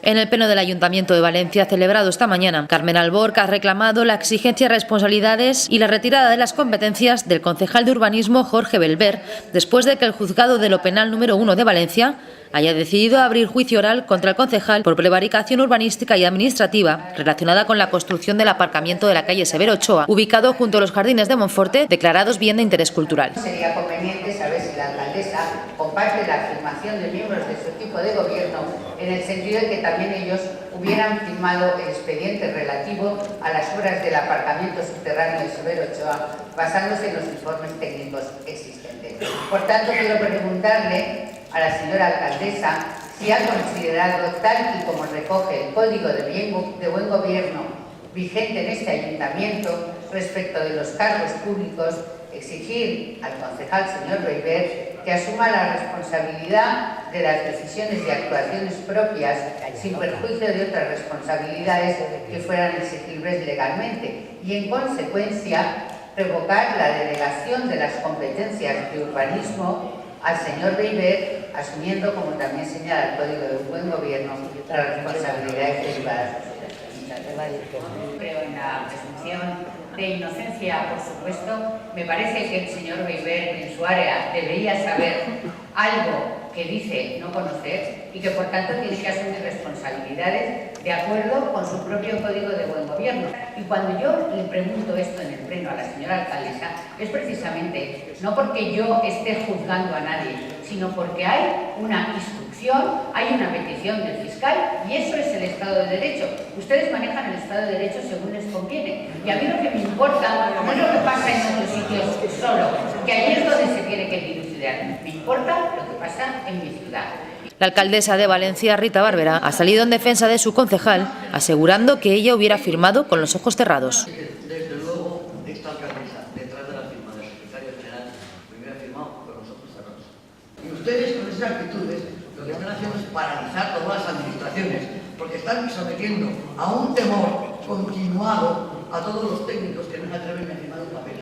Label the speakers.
Speaker 1: En el pleno del Ayuntamiento de Valencia, celebrado esta mañana, Carmen Alborch ha reclamado la exigencia de responsabilidades y la retirada de las competencias del concejal de urbanismo Jorge Belver, después de que el juzgado de lo penal número 1 de Valencia haya decidido abrir juicio oral contra el concejal por prevaricación urbanística y administrativa relacionada con la construcción del aparcamiento de la calle Severo Ochoa, ubicado junto a los jardines de Monforte, declarados bien de interés cultural.
Speaker 2: Sería conveniente saber si la alcaldesa comparte la afirmación de miembros de su equipo de gobierno en el sentido de que también ellos hubieran firmado el expediente relativo a las obras del aparcamiento subterráneo de Severo Ochoa basándose en los informes técnicos existentes. Por tanto, quiero preguntarle a la señora alcaldesa si ha considerado, tal y como recoge el Código de Buen Gobierno vigente en este ayuntamiento, respecto de los cargos públicos, exigir al concejal señor Belver que asuma la responsabilidad de las decisiones y actuaciones propias sin perjuicio de otras responsabilidades que fueran exigibles legalmente y, en consecuencia, revocar la delegación de las competencias de urbanismo al señor Belver, asumiendo, como también señala el Código de Buen Gobierno, las responsabilidades derivadas.
Speaker 3: Creo en la presunción de inocencia, por supuesto. Me parece que el señor Belver en su área debería saber algo que dice no conocer y que por tanto tiene que asumir responsabilidades de acuerdo con su propio Código de Buen Gobierno. Y cuando yo le pregunto esto en el pleno a la señora alcaldesa, es precisamente no porque yo esté juzgando a nadie, sino porque hay una instrucción, hay una petición del fiscal y eso es el Estado de Derecho. Ustedes manejan el Estado de Derecho según les conviene. Y a mí lo que me importa no es lo que pasa en otros sitios solo, que allí es donde se tiene que dilucidar. Me importa lo que pasa en mi ciudad.
Speaker 1: La alcaldesa de Valencia, Rita Barberá, ha salido en defensa de su concejal, asegurando que ella hubiera firmado con los ojos cerrados.
Speaker 4: Desde luego, esta alcaldesa, detrás de la firma del secretario general, hubiera firmado con los ojos cerrados. Y ustedes, con esas actitudes, lo que están haciendo es paralizar todas las administraciones, porque están sometiendo a un temor continuado a todos los técnicos que no se atreven a firmar un papel.